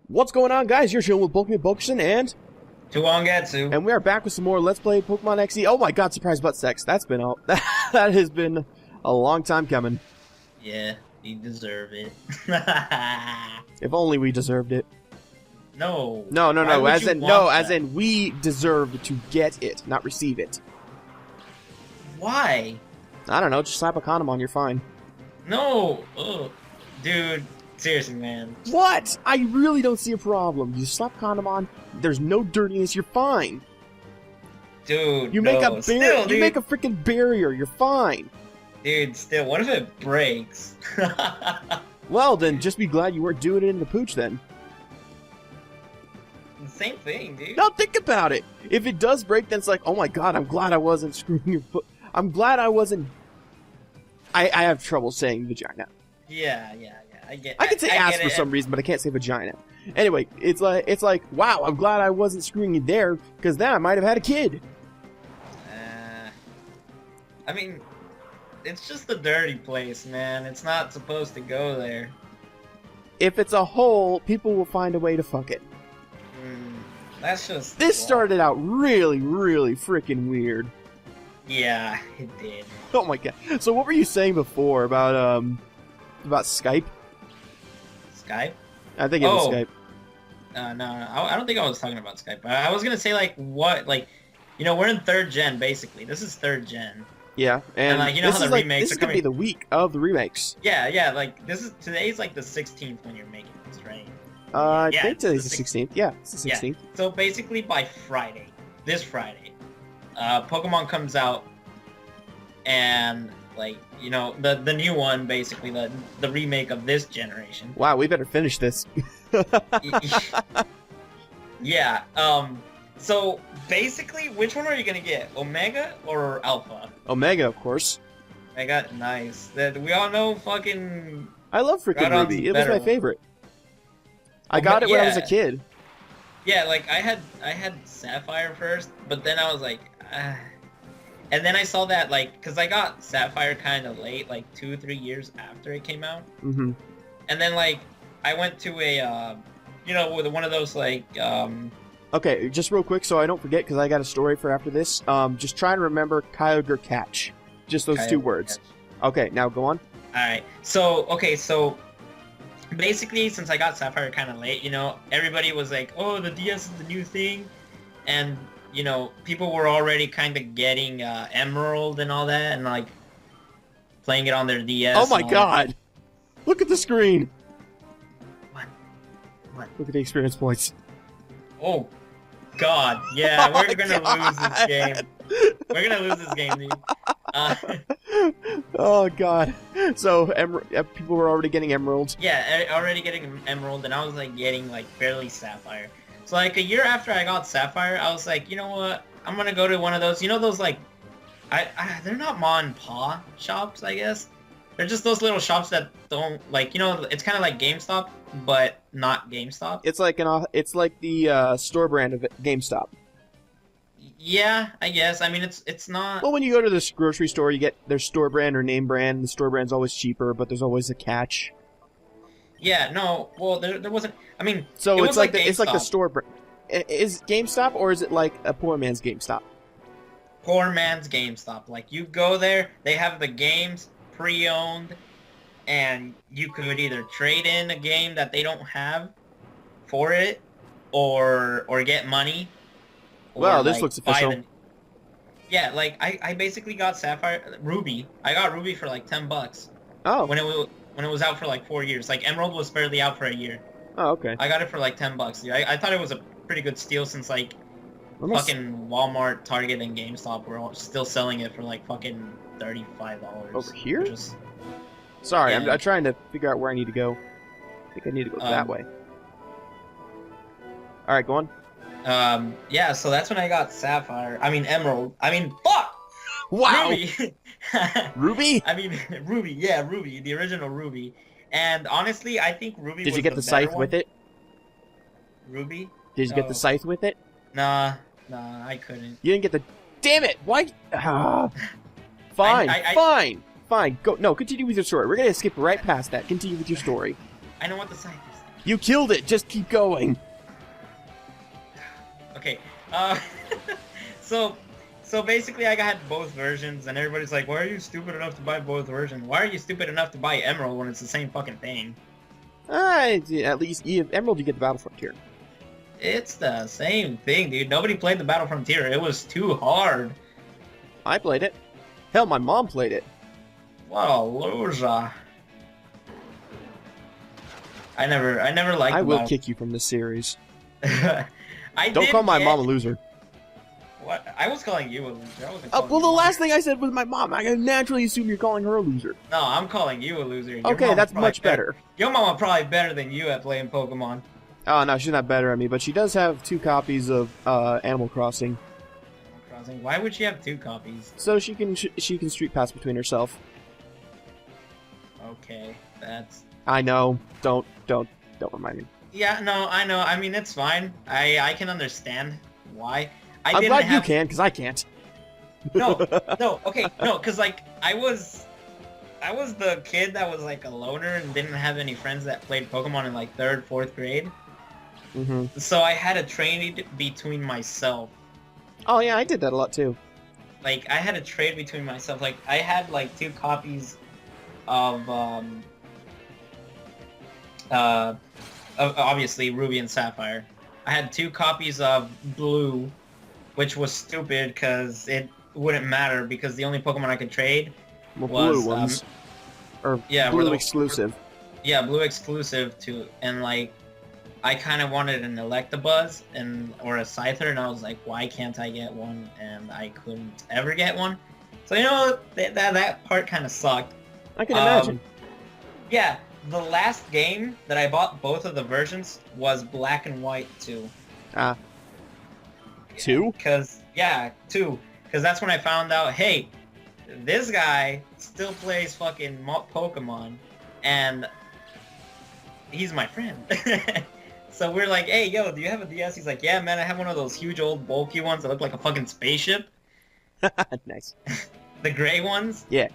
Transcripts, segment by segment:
What's going on, guys? You're chilling with Pokemon Bokusin and 2angetsu. And we are back with some more Let's Play Pokemon XE. Oh my god, surprise butt sex. That's been that has been a long time coming. Yeah, you deserve it. If only we deserved it. No. No. As in we deserved to get it, not receive it. Why? I don't know, just slap a condom on, you're fine. No. Ugh. Dude, seriously, man. What? I really don't see a problem. You slap a condom on, there's no dirtiness, you're fine. Dude, You make a freaking barrier, you're fine. Dude, still, what if it breaks? Well, then just be glad you weren't doing it in the pooch then. The same thing, dude. Now think about it. If it does break, then it's like, oh my god, I'm glad I wasn't screwing your foot. I'm glad I wasn't. I have trouble saying vagina. Yeah. I can say ass for some reason, but I can't say vagina. Anyway, it's like, wow, I'm glad I wasn't screwing you there, because then I might have had a kid. I mean, it's just a dirty place, man. It's not supposed to go there. If it's a hole, people will find a way to fuck it. That's just... This started out really, really freaking weird. Yeah, it did. Oh my god. So what were you saying before about Skype? Skype? I think it was Skype. No, I don't think I was talking about Skype. I was gonna say, we're in 3rd gen, basically. This is 3rd gen. Yeah, and like, you know this how is the like, remakes this is gonna be the week of the remakes. Yeah, like, today's like the 16th when you're making this, right? I think today's the 16th. Yeah, it's the 16th. Yeah. So basically by Friday, this Friday, Pokemon comes out, and like, you know, the new one, basically the remake of this generation. Wow, we better finish this. Yeah. So basically, which one are you gonna get, Omega or Alpha? Omega, of course. Omega, nice. We all know fucking. I love freaking Ruby. It was my favorite. I got it when I was a kid. Yeah, like I had Sapphire first, but then I was like, and then I saw that, like, because I got Sapphire kind of late, like 2 or 3 years after it came out. Mm-hmm. And then, like, I went to a, with one of those, like, Okay, just real quick so I don't forget, because I got a story for after this. Just try and remember Kyogre Catch. Just those 2 words. Catch. Okay, now go on. Alright, so basically, since I got Sapphire kind of late, everybody was like, oh, the DS is the new thing. And, people were already kind of getting Emerald and all that, and, like, playing it on their DS. Oh my god! Look at the screen! What? Look at the experience points. Oh, god. Yeah, we're gonna lose this game. We're gonna lose this game, dude. Oh god. So, people were already getting Emerald. Yeah, already getting Emerald, and I was, like, getting, like, barely Sapphire. So, like, a year after I got Sapphire, I was like, you know what? I'm gonna go to one of those, those, like, they're not ma and pa shops, I guess. They're just those little shops that don't, like, it's kind of like GameStop, but not GameStop. It's like the store brand of GameStop. Yeah, I guess. I mean, it's not... Well, when you go to this grocery store, you get their store brand or name brand. The store brand's always cheaper, but there's always a catch. Yeah, no, well, there wasn't... I mean, so it's like it's like the store brand. Is GameStop, or is it like a poor man's GameStop? Poor man's GameStop. Like, you go there, they have the games pre-owned, and you could either trade in a game that they don't have for it, or get money. Well, this looks official. Yeah, like, I basically got Ruby. I got Ruby for like $10. Oh. When it was out for like 4 years. Like, Emerald was barely out for a year. Oh, okay. I got it for like $10. Dude. I thought it was a pretty good steal, since like fucking Walmart, Target, and GameStop were all still selling it for like fucking $35. Over here? Sorry, yeah. I'm trying to figure out where I need to go. I think I need to go that way. Alright, go on. Yeah, so that's when I got Emerald. Fuck! Wow! Ruby! Ruby? Ruby, yeah, Ruby, the original Ruby. And honestly, I think Ruby was the better one. Did you get the scythe with it? Ruby? Did you get the scythe with it? Nah, I couldn't. You didn't get the... Damn it! Why? Fine, fine. Go. No, continue with your story. We're gonna skip right past that. Continue with your story. I know what the scythe is. You killed it. Just keep going. Okay. So basically, I got both versions, and everybody's like, "Why are you stupid enough to buy both versions? Why are you stupid enough to buy Emerald when it's the same fucking thing?" At least Emerald, you get the Battle Frontier. It's the same thing, dude. Nobody played the Battle Frontier. It was too hard. I played it. Hell, my mom played it. What a loser. I never liked I will Battle... kick you from this series. I Don't call my mom a loser. What? I was calling you a loser. I wasn't Well, calling the you last thing I said was my mom. I naturally assume you're calling her a loser. No, I'm calling you a loser. Your Okay, mama's that's probably much better. Your mama probably better than you at playing Pokemon. Oh, no, she's not better at me, but she does have 2 copies of Animal Crossing. Animal Crossing. Why would she have 2 copies? So she can street pass between herself. Okay, that's... I know. Don't remind me. Yeah, no, I know. I mean, it's fine. I can understand why. I'm glad you can, because I can't. No, okay, no, because, like, I was the kid that was, like, a loner and didn't have any friends that played Pokemon in, like, 3rd, 4th grade. Mm-hmm. So I had to trade between myself. Oh, yeah, I did that a lot, too. Like, I had to trade between myself. Like, I had, like, 2 copies of obviously Ruby and Sapphire. I had 2 copies of Blue, which was stupid because it wouldn't matter because the only Pokemon I could trade Well, was blue ones. Or yeah, blue exclusive. Yeah, Blue exclusive to, and like I kind of wanted an Electabuzz or a Scyther, and I was like, why can't I get one? And I couldn't ever get one. So you know that part kind of sucked. I can imagine. Yeah, the last game that I bought both of the versions was Black and White 2. 2? Because, yeah, 2. Because that's when I found out, hey, this guy still plays fucking Pokemon, and he's my friend. So we're like, hey, yo, do you have a DS? He's like, yeah, man, I have one of those huge old bulky ones that look like a fucking spaceship. Nice. The gray ones? Yeah.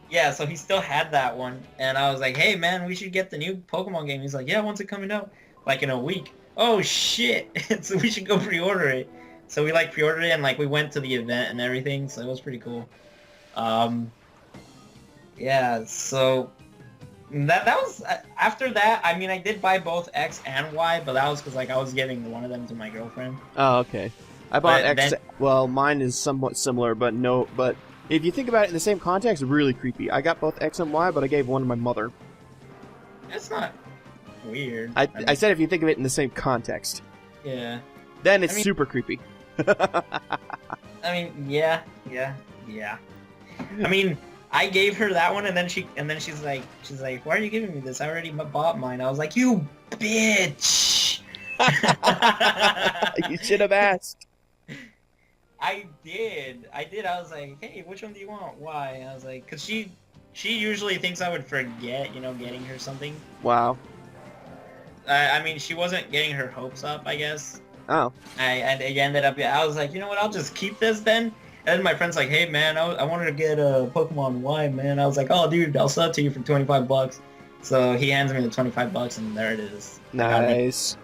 Yeah, so he still had that one, and I was like, hey, man, we should get the new Pokemon game. He's like, yeah, when's it coming out? Like, in a week. Oh, shit! So we should go pre-order it. So we, like, pre-ordered it, and, like, we went to the event and everything, so it was pretty cool. Yeah, so... That was... After that, I mean, I did buy both X and Y, but that was because, like, I was giving one of them to my girlfriend. Oh, okay. I bought But X... then- Well, mine is somewhat similar, but no... But if you think about it in the same context, really creepy. I got both X and Y, but I gave one to my mother. That's not weird. I said if you think of it in the same context. Yeah. Then it's I mean- super creepy. I mean, yeah. I mean, I gave her that one, and then she's like, why are you giving me this? I already bought mine. I was like, you bitch. You should have asked. I did. I was like, hey, which one do you want? Why? I was like, cause she usually thinks I would forget, you know, getting her something. Wow. I mean, she wasn't getting her hopes up, I guess. Oh. I ended up, I was like, you know what, I'll just keep this then. And then my friend's like, hey man, I wanted to get a Pokemon Y, man. I was like, oh dude, I'll sell it to you for $25. So he hands me the $25 and there it is. Nice.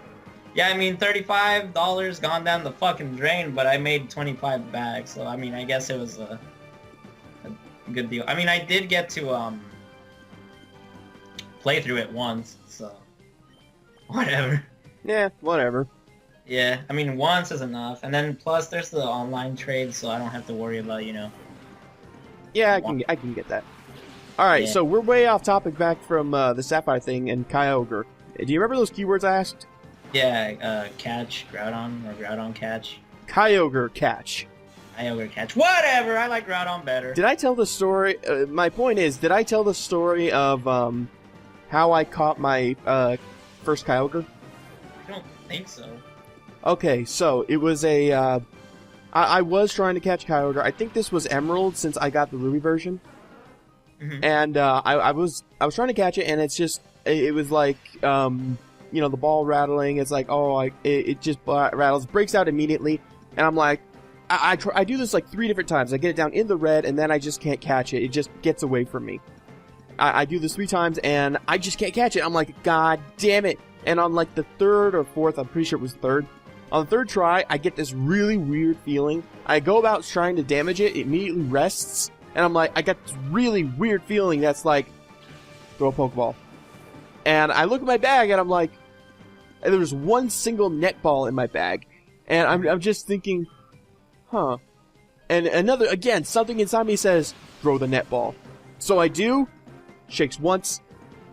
Yeah, I mean, $35 gone down the fucking drain, but I made 25 back. So I mean, I guess it was a good deal. I mean, I did get to play through it once, so whatever. Yeah, whatever. Yeah, I mean, once is enough, and then plus there's the online trade, so I don't have to worry about, you know. Yeah, I can get that. Alright, Yeah. so we're way off topic back from the Sapphire thing and Kyogre. Do you remember those keywords I asked? Yeah, catch, Groudon, or Groudon catch. Kyogre catch. Kyogre catch. Whatever, I like Groudon better. Did I tell the story? My point is, did I tell the story of how I caught my first Kyogre? I don't think so. Okay, so it was a... I was trying to catch Kyogre. I think this was Emerald since I got the Ruby version. Mhm. And I was trying to catch it, and it's just... It was like... you know, the ball rattling. It's like, oh, it just rattles, breaks out immediately. And I'm like... I do this like 3 different times. I get it down in the red, and then I just can't catch it. It just gets away from me. I do this 3 times, and I just can't catch it. I'm like, God damn it. And on like the third or fourth, I'm pretty sure it was third. On the third try, I get this really weird feeling. I go about trying to damage it, it immediately rests, and I'm like, I got this really weird feeling that's like, throw a Pokeball. And I look at my bag and I'm like, and there was one single netball in my bag. And I'm just thinking, huh. And another, again, something inside me says, throw the netball. So I do, shakes once,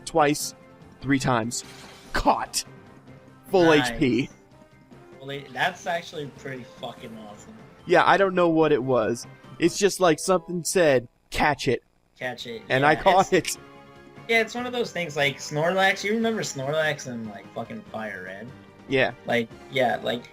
twice, 3 times. Caught. Full Nice. HP. Well, that's actually pretty fucking awesome. Yeah, I don't know what it was. It's just like something said, catch it. Catch it. And yeah, I caught it. Yeah, it's one of those things like Snorlax. You remember Snorlax and like fucking Fire Red? Yeah. Like, yeah, like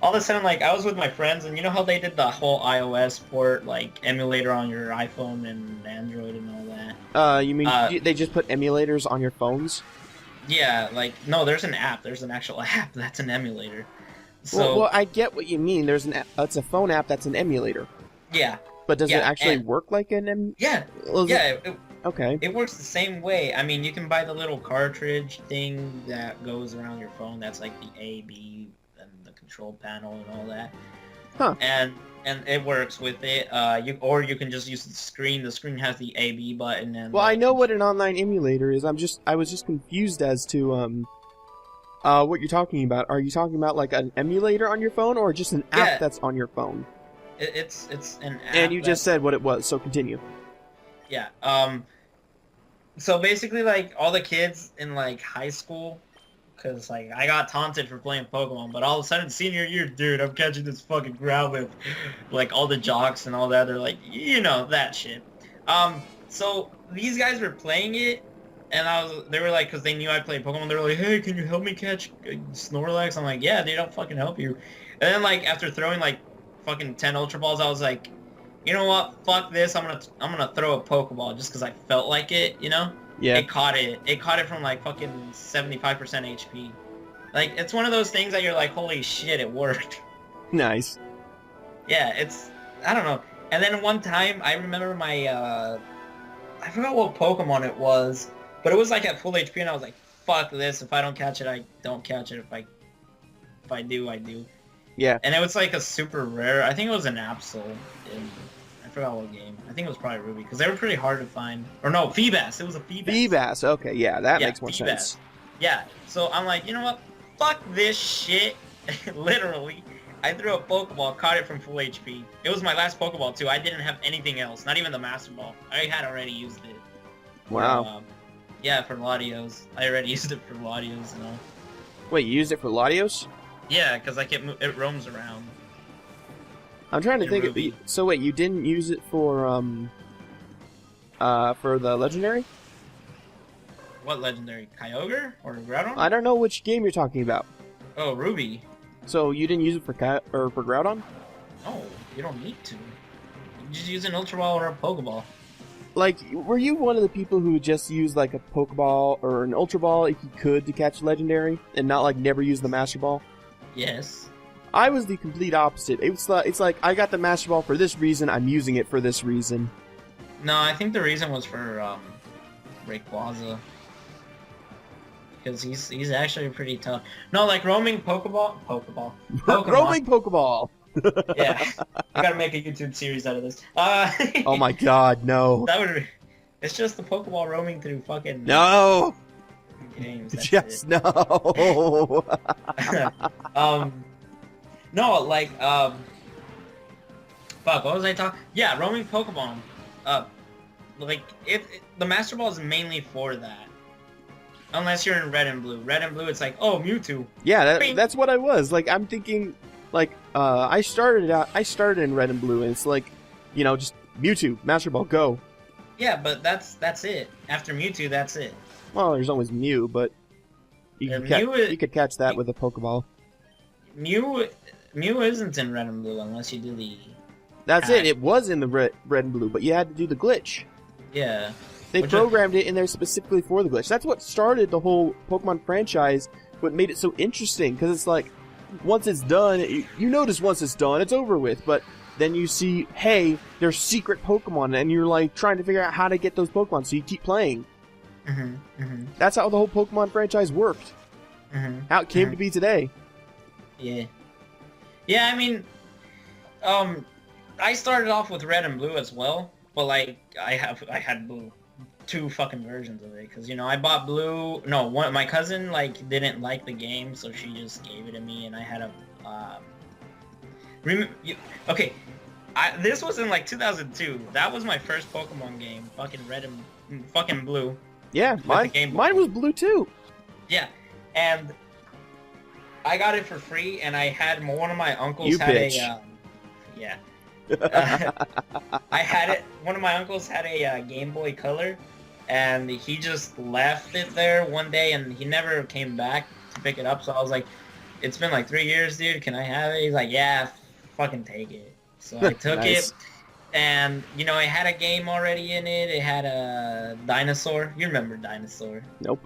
all of a sudden, like I was with my friends, and you know how they did the whole iOS port, like emulator on your iPhone and Android and all that. You mean they just put emulators on your phones? Yeah, like no, there's an app. There's an actual app that's an emulator. So Well, I get what you mean. There's an it's a phone app that's an emulator. yeah, But does it Yeah, actually and- work like an yeah, well, is yeah. Okay. It works the same way. I mean, you can buy the little cartridge thing that goes around your phone. That's like the A, B, and the control panel and all that. Huh. And it works with it. You can just use the screen. The screen has the A, B button. And Well, I know what an online emulator is. I was just confused as to what you're talking about. Are you talking about like an emulator on your phone or just an app Yeah. that's on your phone? It's an app. And you just said what it was, so continue. Yeah. So basically, like all the kids in like high school, because like I got taunted for playing Pokemon, but all of a sudden senior year, dude, I'm catching this fucking Growlithe. Like all the jocks and all that, they're like, you know, that shit. So these guys were playing it, and they were like, because they knew I played Pokemon, they were like, hey, can you help me catch Snorlax? I'm like, yeah, dude, I'll fucking help you. And then like after throwing like fucking 10 Ultra Balls, I was like, you know what? Fuck this. I'm gonna throw a Pokeball just because I felt like it. You know? Yeah. It caught it. It caught it from like fucking 75% HP. Like it's one of those things that you're like, holy shit, it worked. Nice. Yeah, I don't know. And then one time I remember my I forgot what Pokemon it was, but it was like at full HP, and I was like, fuck this. If I don't catch it, I don't catch it. If I do, I do. Yeah. And it was like a super rare. I think it was an Absol. I forgot what game. I think it was probably Ruby, because they were pretty hard to find. Or no, Feebas. It was a Feebas. Feebas. Okay, yeah, that makes more Feebas. sense. Yeah. So I'm like, you know what? Fuck this shit. Literally, I threw a Pokeball, caught it from full HP. It was my last Pokeball too. I didn't have anything else. Not even the Master Ball. I had already used it. Wow. Yeah, for Latios. I already used it for Latios and all. Wait, you used it for Latios? Yeah, because like it roams around. I'm trying to think. Ruby. So wait, you didn't use it for the legendary? What legendary? Kyogre or Groudon? I don't know which game you're talking about. Oh, Ruby. So you didn't use it for for Groudon? No, you don't need to. You just use an Ultra Ball or a Pokeball. Like, were you one of the people who just used like a Pokeball or an Ultra Ball if you could to catch legendary, and not like never use the Master Ball? Yes. I was the complete opposite. It's like I got the Master Ball for this reason. I'm using it for this reason. No, I think the reason was for Rayquaza. Because he's actually pretty tough. No, like roaming Pokemon. Roaming Pokeball. Yeah, I gotta make a YouTube series out of this. Oh my God, no. That would. It's just the Pokeball roaming through fucking No. games. That's Just it. no. No, like fuck. What was I talking? Yeah, roaming Pokemon. Like the Master Ball is mainly for that. Unless you're in Red and Blue. Red and Blue, it's like, oh, Mewtwo. Yeah, Bing. that's what I was. Like, I'm thinking, like, I started in Red and Blue, and it's like, you know, just Mewtwo, Master Ball, go. Yeah, but that's it. After Mewtwo, that's it. Well, there's always Mew, but you could catch that with a Pokeball. Mew isn't in Red and Blue unless you do the... That's it. It was in the red and Blue, but you had to do the glitch. Yeah. They Which programmed it in there specifically for the glitch. That's what started the whole Pokemon franchise, what made it so interesting, because it's like, once it's done, you notice once it's done, it's over with, but then you see, hey, there's secret Pokemon, and you're like trying to figure out how to get those Pokemon, so you keep playing. Mm-hmm. That's how the whole Pokemon franchise worked. How it came to be today. Yeah. Yeah, I mean, I started off with red and blue as well, but like I had blue, 2 fucking versions of it, because you know I bought blue. No, my cousin like didn't like the game, so she just gave it to me, and I had a okay. This was in like 2002. That was my first Pokemon game. Fucking red and fucking blue. Yeah, mine was blue too. Yeah, and I got it for free, and I had one of my uncles You had bitch. a yeah. I had it. One of my uncles had a Game Boy Color, and he just left it there one day, and he never came back to pick it up. So I was like, "It's been like 3 years, dude. Can I have it?" He's like, "Yeah, fucking take it." So I took Nice. it, and you know, it had a game already in it. It had a dinosaur. You remember Dinosaur? Nope.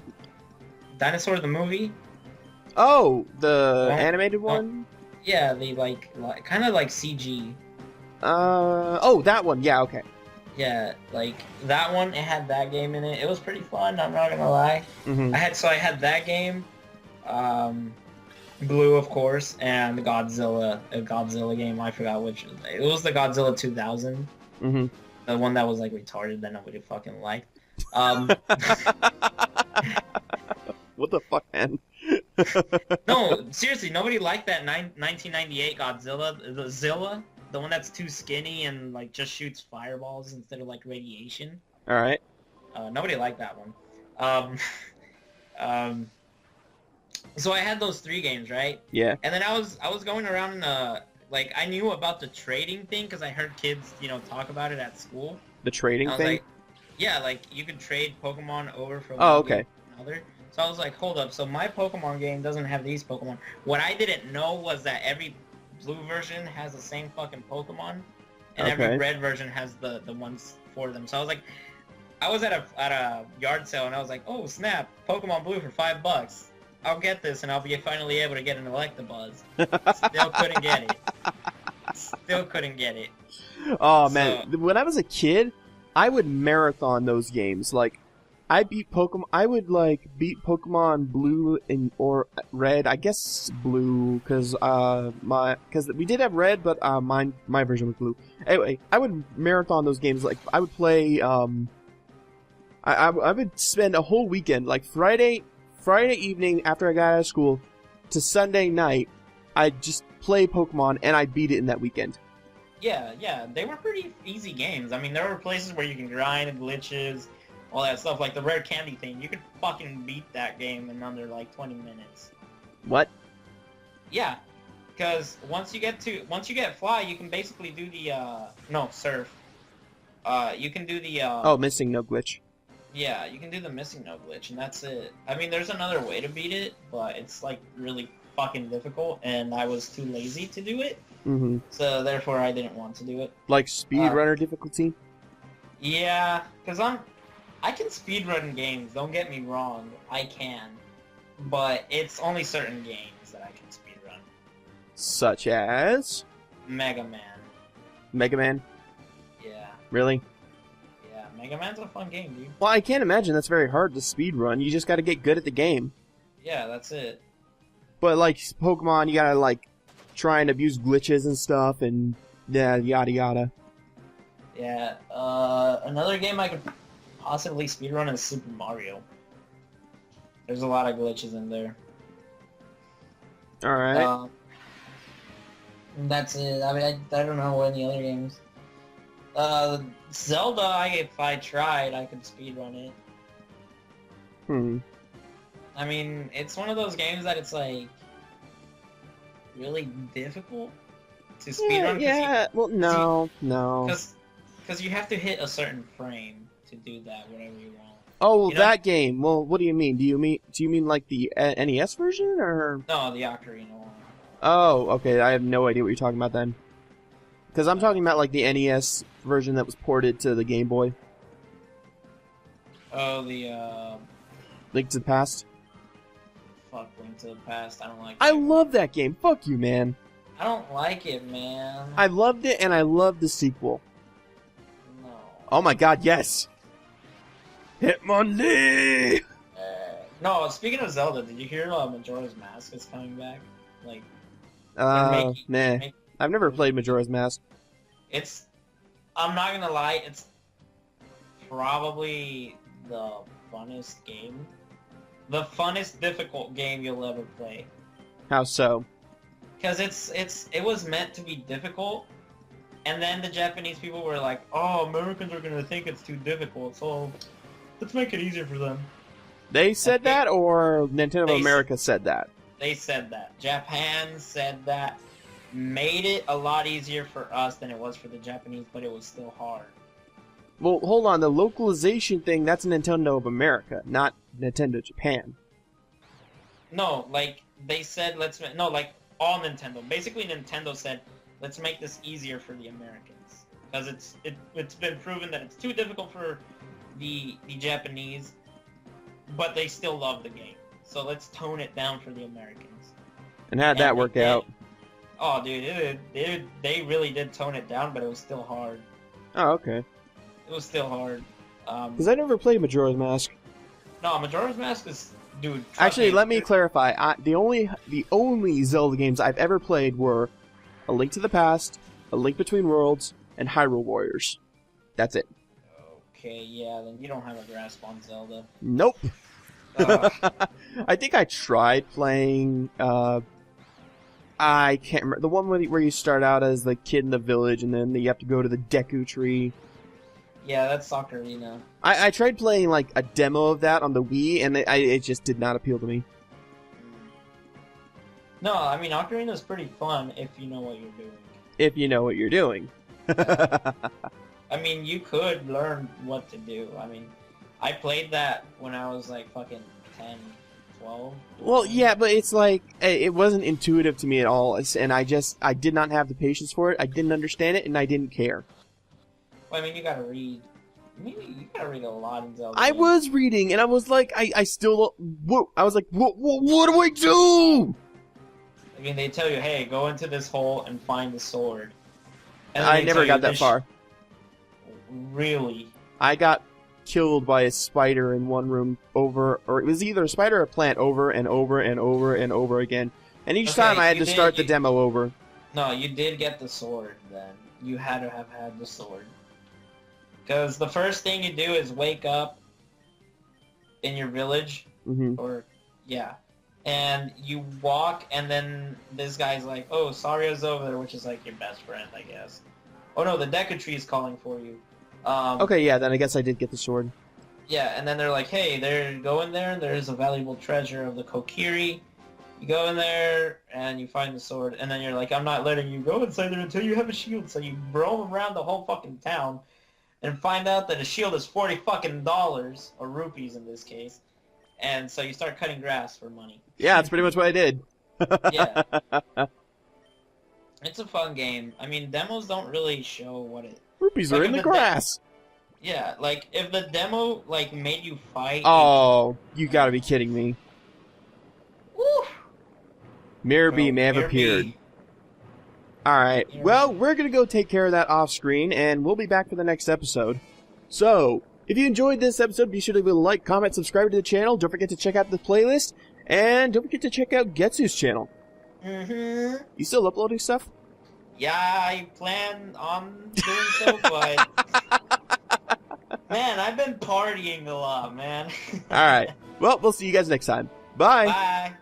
Dinosaur the movie? Oh, the Well, animated one? Yeah, the like kind of like CG. Oh, that one. Yeah, okay. Yeah, like that one. It had that game in it. It was pretty fun. I'm not gonna lie. Mm-hmm. I had that game, Blue of course, and the Godzilla, a Godzilla game. I forgot which. It was the Godzilla 2000, Mm-hmm. the one that was like retarded that nobody fucking liked. What the fuck, man? No, seriously, nobody liked that 1998 Godzilla, the Zilla, the one that's too skinny and like just shoots fireballs instead of like radiation. All right. Nobody liked that one. So I had those 3 games, right? Yeah. And then I was going around, like I knew about the trading thing because I heard kids, you know, talk about it at school. The trading I was thing? like, yeah, like you could trade Pokemon over from Oh, one okay. game to another. So I was like, hold up, so my Pokemon game doesn't have these Pokemon. What I didn't know was that every blue version has the same fucking Pokemon, and Okay. every red version has the ones for them. So I was like, I was at a yard sale, and I was like, oh snap, Pokemon Blue for $5. I'll get this, and I'll be finally able to get an Electabuzz. Still couldn't get it. Still couldn't get it. Oh man, when I was a kid, I would marathon those games. Like, I would like beat Pokemon Blue or Red. I guess Blue, because we did have Red, but my version was Blue. Anyway, I would marathon those games. Like, I would play. I would spend a whole weekend, like Friday evening after I got out of school, to Sunday night. I'd just play Pokemon, and I'd beat it in that weekend. Yeah, they were pretty easy games. I mean, there were places where you can grind and glitches, all that stuff, like the rare candy thing. You could fucking beat that game in under like 20 minutes. What? Yeah, because once you get fly, you can basically do the no, surf. You can do the Oh, missing no glitch. yeah, you can do the missing no glitch, and that's it. I mean, there's another way to beat it, but it's like really fucking difficult, and I was too lazy to do it. Mm-hmm. So therefore, I didn't want to do it. Like speedrunner difficulty. Yeah, because I can speedrun games, don't get me wrong, I can. But it's only certain games that I can speedrun. Such as Mega Man. Mega Man. Yeah, Really? yeah, Mega Man's a fun game, dude. Well, I can't imagine that's very hard to speedrun. You just got to get good at the game. Yeah, that's it. But like Pokemon, you gotta like try and abuse glitches and stuff, and yeah, yada yada. Yeah, another game I could possibly speedrun is Super Mario. There's a lot of glitches in there. All right. That's it. I mean, I don't know any other games. Zelda, if I tried, I could speedrun it. I mean, it's one of those games that it's like really difficult to speedrun. Yeah. Well, no. Because you have to hit a certain frame to do that, whatever you want. Oh, well, You know- that game. Well, what do you mean? Do you mean like the NES version or? No, the Ocarina one. Oh, okay. I have no idea what you're talking about then. Because I'm talking about like the NES version that was ported to the Game Boy. Oh, the Link to the Past. fuck, Link to the Past. I don't like. I it. love that game. Fuck you, man. I don't like it, man. I loved it, and I loved the sequel. No. Oh my god, yes! Hitmonlee! No, speaking of Zelda, did you hear Majora's Mask is coming back? Like, they're Nah. making I've never played Majora's Mask. it's. I'm not gonna lie, it's probably the funnest game, the funnest difficult game you'll ever play. How so? Because it was meant to be difficult, and then the Japanese people were like, "Oh, Americans are gonna think it's too difficult, so let's make it easier for them." They said Okay. that, or Nintendo of They America said that? They said that. Japan said that. Made it a lot easier for us than it was for the Japanese, but it was still hard. Well, hold on. The localization thing, that's Nintendo of America, not Nintendo Japan. No, like, they said, no, like, all Nintendo. Basically, Nintendo said, let's make this easier for the Americans. Because it's been proven that it's too difficult for the Japanese, but they still love the game. So let's tone it down for the Americans. And how'd that work out? Oh, dude, they really did tone it down, but it was still hard. Oh, okay. It was still hard. Because I never played Majora's Mask. No, Majora's Mask is, dude. Actually, let me clarify. The only Zelda games I've ever played were A Link to the Past, A Link Between Worlds, and Hyrule Warriors. That's it. Okay, yeah, then you don't have a grasp on Zelda. Nope. I think I tried playing. I can't remember the one where you start out as the kid in the village, and then you have to go to the Deku Tree. Yeah, that's Ocarina. I tried playing like a demo of that on the Wii, and it just did not appeal to me. No, I mean Ocarina's pretty fun if you know what you're doing. If you know what you're doing. I mean, you could learn what to do. I mean, I played that when I was like fucking 10, 12. Well, yeah, but it's like, it wasn't intuitive to me at all, and I did not have the patience for it, I didn't understand it, and I didn't care. Well, I mean, you gotta read. I mean, you gotta read a lot in Zelda. I was reading, and I was like, I still, I was like, what do I do? I mean, they tell you, hey, go into this hole and find the sword. And then I they never tell got you that this far. Really? I got killed by a spider in one room or it was either a spider or a plant over and over and over and over again. And each time I had to start the demo over. No, you did get the sword then. You had to have had the sword. Because the first thing you do is wake up in your village. Mm-hmm. And you walk, and then this guy's like, oh, Sario's over there, which is like your best friend, I guess. Oh no, the Deku Tree is calling for you. Okay, yeah, then I guess I did get the sword. Yeah, and then they're like, hey, go in there, and there's a valuable treasure of the Kokiri. You go in there, and you find the sword, and then you're like, I'm not letting you go inside there until you have a shield. So you roam around the whole fucking town, and find out that a shield is $40 fucking dollars, or rupees in this case. And so you start cutting grass for money. Yeah, that's pretty much what I did. Yeah. It's a fun game. I mean, demos don't really show what it... Rupees are in the grass. Yeah, like, if the demo, like, made you fight... Oh, you gotta be kidding me. Woo! Mirror Bee may have appeared. Alright, well, we're gonna go take care of that off screen, and we'll be back for the next episode. So, if you enjoyed this episode, be sure to leave a like, comment, subscribe to the channel. Don't forget to check out the playlist. And don't forget to check out Getsu's channel. Mm-hmm. You still uploading stuff? Yeah, I plan on doing so, but... Man, I've been partying a lot, man. Alright. Well, we'll see you guys next time. Bye. Bye.